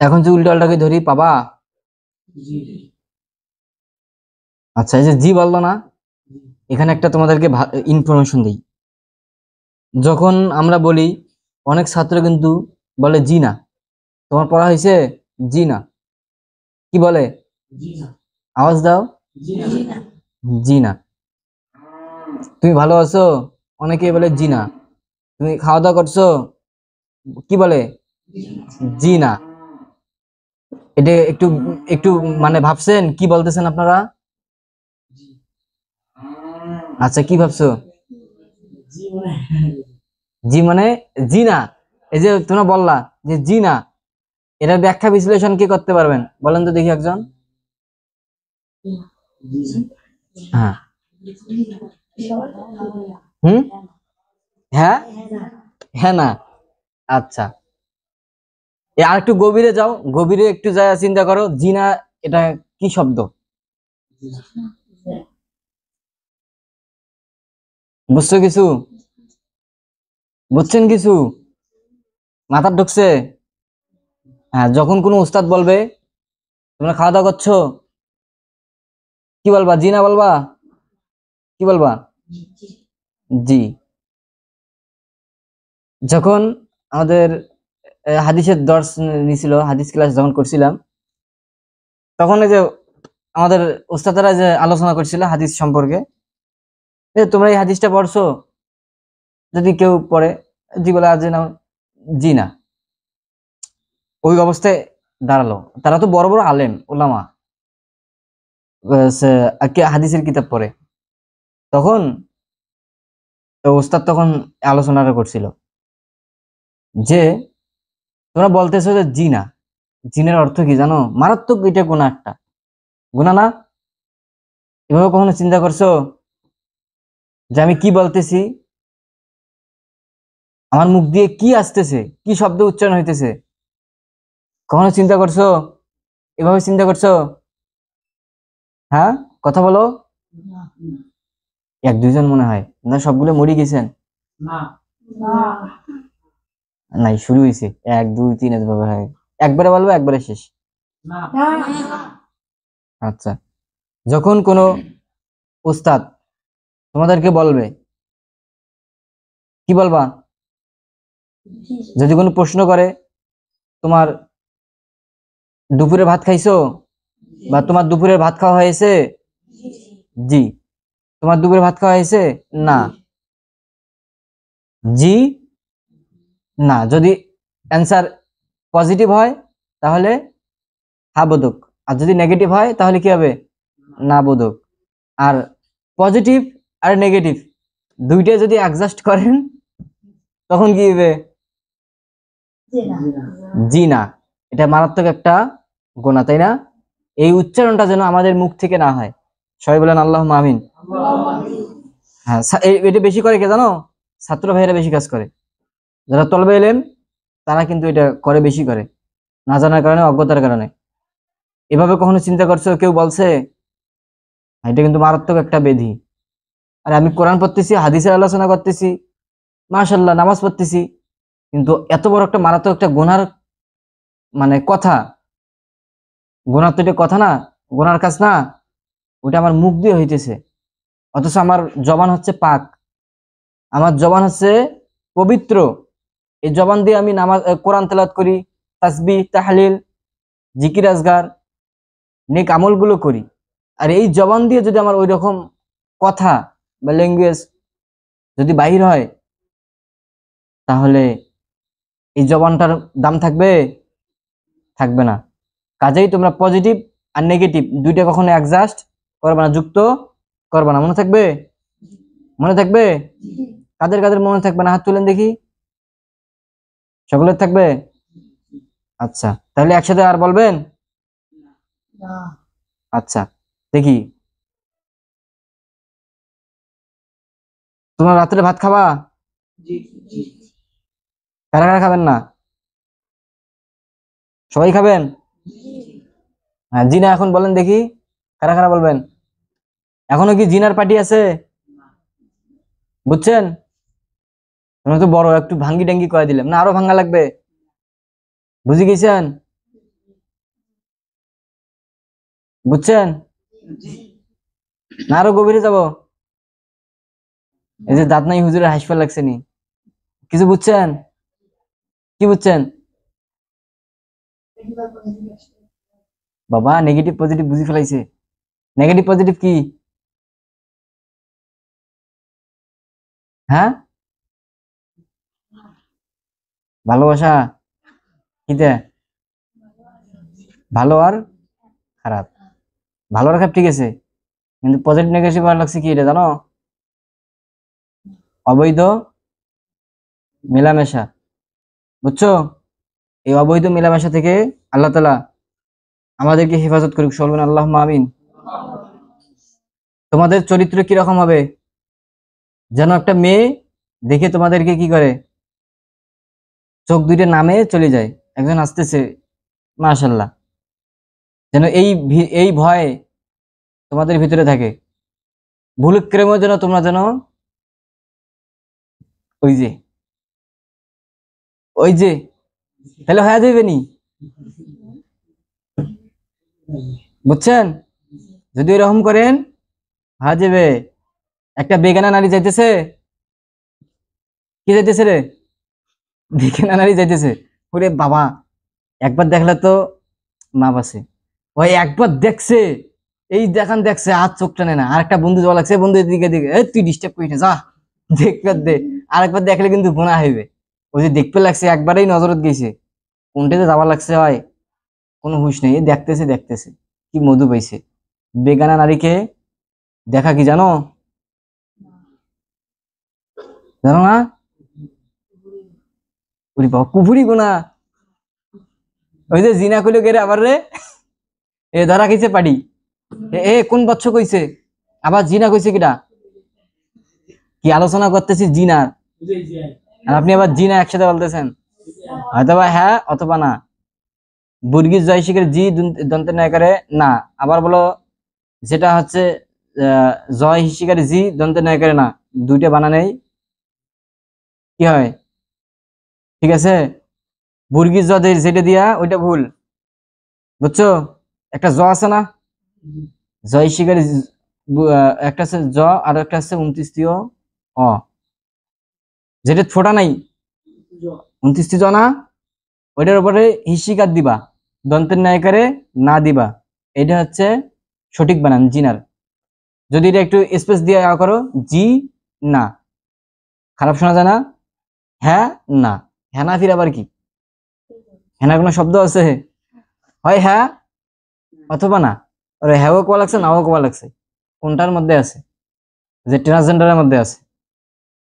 এখন যে উল্টা উল্টাকে ধরি পাবা। আচ্ছা, এই যে জি বললো না, এখানে একটা তোমাদেরকে ইনফরমেশন দিই। যখন আমরা বলি, অনেক ছাত্র কিন্তু বলে জি না। তোমার পড়া হয়েছে? জি না। কি বলে? আওয়াজ দাও। জি না। তুমি ভালো আছো? অনেকে বলে জি না। তুমি খাওয়া দাওয়া করছো? কি বলে? জি না। এটা একটু একটু মানে ভাবছেন কি বলতেছেন আপনারা? আচ্ছা, কি ভাবছো? জি মানে জি না। এই যে তোমরা বললা যে জি না, এটার ব্যাখ্যা বিশ্লেষণ কি করতে পারবেন বলেন তো দেখি একজন? হ্যাঁ। হুম। হ্যাঁ। হ্যাঁ না। আচ্ছা, আর একটু গভীরে যাও, গভীরে একটু যায় চিন্তা করো, জিনা এটা কি শব্দ? বুঝছো কিছু? বুঝছেন কিছু? মাথার ঢুকছে? হ্যাঁ, যখন কোনো উস্তাদ বলবে তোমরা খাওয়া দাওয়া করছো, কি বলবা? জিনা বলবা? কি বলবা? জি। যখন আমাদের হাদিসের দর্শ নিছিল, হাদিস ক্লাস যখন করছিলাম, তখন এই যে আমাদের উস্তাদারা যে আলোচনা করছিল হাদিস সম্পর্কে, তোমরা এই হাদিসটা পড়ছো? যদি কেউ পড়ে, জি বলে, আজ না, জি না। ওই অবস্থায় দাঁড়ালো। তারা তো বড় বড় আলেম ওলামা, হাদিসের কিতাব পড়ে। তখন ওস্তাদ তখন আলোচনাটা করছিল যে তোমরা বলতেছো যে জি না, জিনের অর্থ কি জানো? মারাত্মক এটা গুনাহ, একটা গুনাহ না? এভাবে কখনো চিন্তা করছো যে আমি কি বলতেছি, আমার মুখ দিয়ে কি আসতেছে, কি শব্দ উচ্চারণ হইতেছে? কখনো চিন্তা করছো? এভাবে চিন্তা করছো? হ্যাঁ, কথা বলো। এক দুইজন মনে হয় না, সবগুলো মরে গেছেন। নাই, শুরু হয়েছে। এক দুই তিন এভাবে হয়। একবারে বলবো, একবারে শেষ। আচ্ছা, যখন কোনো উস্তাদ তোমাদেরকে বলবে, কি বলবা? যদি কোনো প্রশ্ন করে, তোমার দুপুরে ভাত খাইছো, বা তোমার দুপুরের ভাত খাওয়া হয়েছে? জি। তোমার দুপুরে ভাত খাওয়া হয়েছে? না। জি না। যদি অ্যান্সার পজিটিভ হয় তাহলে হা বোধক, আর যদি নেগেটিভ হয় তাহলে কি হবে? না বোধক। আর পজিটিভ আর নেগেটিভ দুইটাই যদি অ্যাডজাস্ট করেন, তখন কি হবে? জি না। এটা মারাত্মক একটা গুনাহ, তাই না? এই উচ্চারণটা যেন আমাদের মুখ থেকে না হয়। সবাই বলেন আল্লাহুম্মা আমিন। হ্যাঁ, এটা বেশি করে কে জানো? ছাত্র ভাইয়েরা বেশি কাজ করে। যারা তলবে এলেম, তারা কিন্তু এটা করে, বেশি করে, না জানার কারণে, অজ্ঞতার কারণে। এভাবে কখনো চিন্তা করছো কেউ বলছে? এটা কিন্তু মারাত্মক একটা ব্যাধি। আর আমি কোরআন পড়তেছি, হাদিসের আলোচনা করতেছি, মাশাআল্লাহ নামাজ পড়তেছি, কিন্তু এত বড় একটা মারাত্মক একটা গুনার মানে কথা, গুনার তো এটা কথা না, গুনার কাজ না, ওটা আমার মুখ দিয়ে হইতেছে। অথচ আমার জবান হচ্ছে পাক, আমার জবান হচ্ছে পবিত্র। এই জবান দিয়ে আমি নামাজ, কোরআন তেলাওয়াত করি, তাসবিহ তাহলিল, জিকির আজগার, নেক আমল গুলো করি। আর এই জবান দিয়ে যদি আমার ওই রকম কথা বা ল্যাঙ্গুয়েজ যদি বাহির হয়, তাহলে এই জবানটার দাম থাকবে? থাকবে না। কাজেই তোমরা পজিটিভ আর নেগেটিভ দুইটা কখনো অ্যাডজাস্ট করবে না, যুক্ত করবে না। মনে থাকবে? মনে থাকবে? কাদের কাদের মনে থাকবে না, হাত তুলেন দেখি। সকলের থাকবে? আচ্ছা, তাহলে একসাথে আর বলবেন? আচ্ছা, দেখি। তোমরা রাত্রে ভাত খাবা? কারা কারা খাবেন না? সবাই খাবেন? হ্যাঁ, জি না এখন বলেন দেখি, কারা কারা বলবেন? এখনো কি জিনার পার্টি আছে? বুঝছেন? তোমরা তো বড়, একটু ভাঙ্গি টাঙ্গি করে দিলাম না, আরো ভাঙ্গা লাগবে? বুঝে গেছেন? বুঝছেন না আরো গভীরে যাব? এই যে দাঁত নাই হুজুরের হাসপাতাল লাগছে নি, কিছু বুঝছেন? কি বুঝছেন বাবা? নেগেটিভ পজিটিভ বুঝি ফেলাইছে। নেগেটিভ পজিটিভ কি? হ্যাঁ, ভালোবাসা কিটা? ভালো আর খারাপ, ভালো আর খারাপ ঠিক আছে, কিন্তু পজিটিভ নেগেটিভ আর লাগছে কি এটা জানো? অবৈধ মেলামেশা, বুঝছো? এই অবৈধ মেলামেশা থেকে আল্লাহ তাআলা আমাদেরকে হেফাজত করুক, বলবেন আল্লাহুম্মা আমিন। তোমাদের চরিত্র কিরকম হবে? যেন একটা মেয়ে দেখে তোমাদেরকে কি করে, চোখ দুইটা নামে চলে যায়, একজন আসতেছে মাশাআল্লাহ, যেন এই ভয় তোমাদের ভিতরে থাকে। ভুলক্রমেও যেন তোমরা যেন ওই যে ওই যে তাহলে হয়ে যাবে নি, বুঝছেন? যদি এরকম করেন হয়ে যাবে। একটা বেগানা নারী যাইতেছে, কি যাইতেছে রে? বেগানা নারী যাইতেছে, ওরে বাবা একবার দেখলে তো মাপ আছে। ওই একবার দেখছে, এই দেখান দেখছে আর চোখ টানে না, আর একটা বন্ধু যাওয়া লাগছে, বন্ধু দিকে দিকে এই তুই ডিস্টার্ব করিস না যা, দেখবার দে। আরেকবার দেখলে কিন্তু গুনাহ হইবে। ওই যে দেখতে লাগছে একবারেই নজরত গেছে, কোনটাতে যাওয়া লাগছে হয় কোনো হুঁশ নেই, দেখতেছে দেখতেছে কি মধু পাইছে। বেগানা নারীকে দেখা কি জানো? জানো না? ওরে বাবা কুফুরি গুনাহ। ওই যে জিনা কইলো গেরে আবার রে, এ ধরা খাইছে পাডি। এ কোন বচ্চ কইছে? আবার জিনা কইছে কিডা? কি আলোচনা করতেছি জিনার, আর আপনি আবার জিনা একসাথে বলতেছেন। হয়তোবা হ্যাঁ অথবা না। বুর্গির জয় শিখের জি দন্তের নয় করে না, আবার বলো যেটা হচ্ছে জয় শিকার জি দন্তের নয় করে না, দুইটা বানানেই কি হয়, ঠিক আছে? বুর্গির জদের যেটা দিয়া ওইটা ভুল, বুঝছো? একটা জ আছে না, জয় শিকার একটা আছে জ আর একটা আছে 29 অ, যেটা ফোটা নাই 29 জ না, ওইটার উপরে হিসিকার দিবা, দন্তের ন্যায়কারে না দিবা, এটা হচ্ছে সঠিক বানান জিনার। যদি এটা একটু স্পেস দিয়ে করো, জি না, খারাপ শোনা যায় না? হ্যাঁ না, হ্যাঁ না ফির আবার কি? হ্যাঁ কোনো শব্দ আছে? হয় হ্যাঁ অথবা না, আরে হ্যাঁও কোয়া লাগছে নাও কোয়া লাগছে, কোনটার মধ্যে আছে? যে ট্রান্সজেন্ডারের মধ্যে আছে।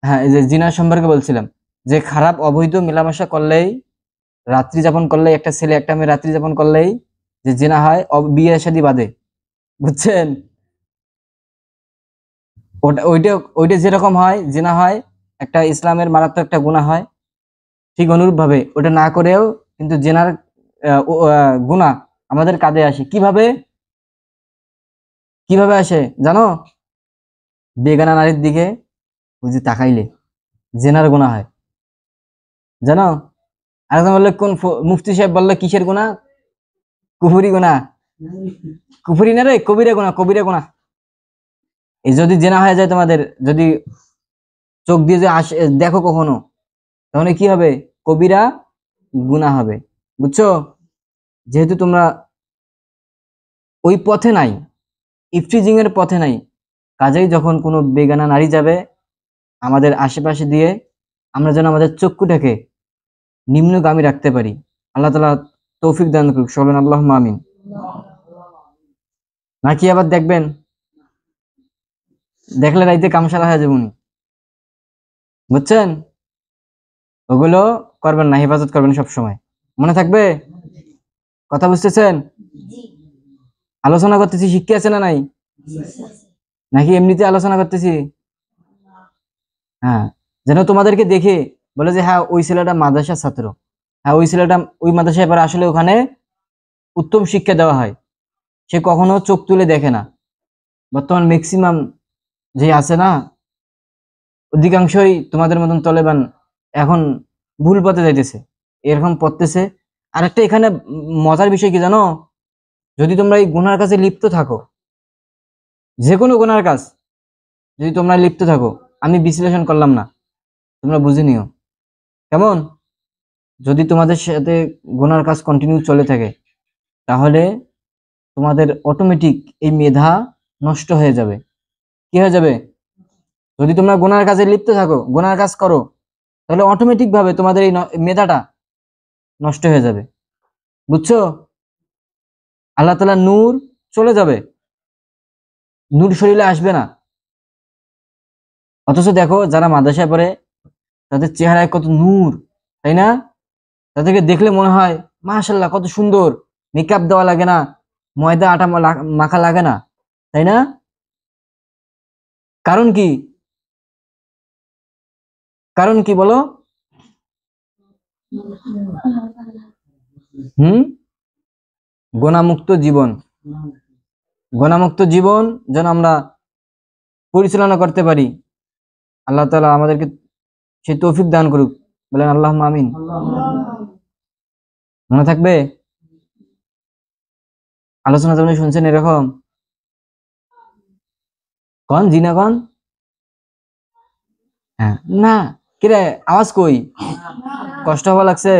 হ্যাঁ, এই যে জিনার সম্পর্কে বলছিলাম, যে খারাপ অবৈধ মেলামেশা করলেই, রাত্রি যাপন করলেই, একটা ছেলে একটা মেয়ে রাত্রি যাপন করলেই যে জিনা হয়, বিয়ে শাদী বাদে, বুঝছেন? ওটা ওইটা ওইটা যেরকম হয় জিনা হয়, একটা ইসলামের মারাত্মক একটা গুনাহ হয়, ঠিক অনুরূপ ভাবে ওটা না করেও কিন্তু জেনার গুনাহ আমাদের কাঁধে আসে। কিভাবে কিভাবে আসে জানো? বেগানা নারীর দিকে বুঝি তাকাইলে জেনার গুনাহ হয়, জানো? আরেকজন বললে কোন মুফতি সাহেব বললো কিসের গুনাহ? কুফুরি গুনাহ। কুফুরি না রে, কবিরা গুনাহ, কবিরা গুনাহ। এই যদি জেনা হয়ে যায় তোমাদের, যদি চোখ দিয়ে যে আসে দেখো কখনো, তাহলে কি হবে? কবিরা গুনাহ হবে, বুঝছো? যেহেতু তোমরা ওই পথে নাই, ইফটিজিং এর পথে নাই, কাজেই যখন কোনো বেগানা নারী যাবে আমাদের আশেপাশে দিয়ে, আমরা যেন আমাদের চক্ষুটাকে নিম্নগামী রাখতে পারি। আল্লাহ তাআলা তৌফিক দান করুক, বলেন আল্লাহুম্মা আমিন। নাকি আবার দেখবেন দেখলে রাইতে কামসালা হয়ে যাবনি, বুঝছেন? ওগুলো করবেন না, হেফাজত করবেন সব সময়, মনে থাকবে? কথা বুঝতেছেন? আলোচনা করতেছি, শিক্ষা আছে না নাই? নাকি এমনিতে আলোচনা করতেছি? হ্যাঁ, যেন তোমাদেরকে দেখে বলে যে হ্যাঁ ওই ছেলেটা মাদ্রাসার ছাত্র, হ্যাঁ ওই ছেলেটা ওই মাদ্রাসায় এবার আসলে ওখানে উত্তম শিক্ষা দেওয়া হয়, সে কখনো চোখ তুলে দেখে না। বর্তমান ম্যাক্সিমাম যে আছে না, অধিকাংশই তোমাদের মতন তলেবান এখন ভুল পথে যাইতেছে, এরকম পড়তেছে। আর একটা এখানে মজার বিষয় কি জানো? যদি তোমরা এই গুনার কাজে লিপ্ত থাকো, যে কোনো গুনার কাজ যদি তোমরা লিপ্ত থাকো, আমি বিশ্লেষণ করলাম না, তোমরা বুঝে নিও কেমন। যদি তোমাদের সাথে গুনার কাজ কন্টিনিউ চলে থাকে, তাহলে তোমাদের অটোমেটিক এই মেধা নষ্ট হয়ে যাবে। কি হয়ে যাবে? যদি তোমরা গুনার কাজে লিপ্ত থাকো, গুনার কাজ করো, তাহলে অটোমেটিক ভাবে তোমাদের এই মেধাটা নষ্ট হয়ে যাবে। বুঝছো? আল্লাহ তাআলা নূর চলে যাবে, নূর শরীরে আসবে না। অথচ দেখো যারা মাদ্রাসায় পড়ে, তাদের চেহারায় কত নূর, তাই না? তাদেরকে দেখলে মনে হয় মাশাআল্লাহ কত সুন্দর, মেকআপ দেওয়া লাগে না, ময়দা আটা মাখা লাগে না, তাই না? কারণ কি? কারণ কি বলো? গুনাহমুক্ত জীবন, গুনাহমুক্ত জীবন যেন আমরা পরিচালনা করতে পারি, আল্লাহ তাআলা আমাদেরকে সেই তৌফিক দান করুক। বলেন আল্লাহুম্মা আমিন। মনে থাকবে? আলোচনা যেমন শুনছেন এরকম কন, জি না কন? হ্যাঁ না, কিরে আওয়াজ কই? কষ্ট হওয়া লাগছে?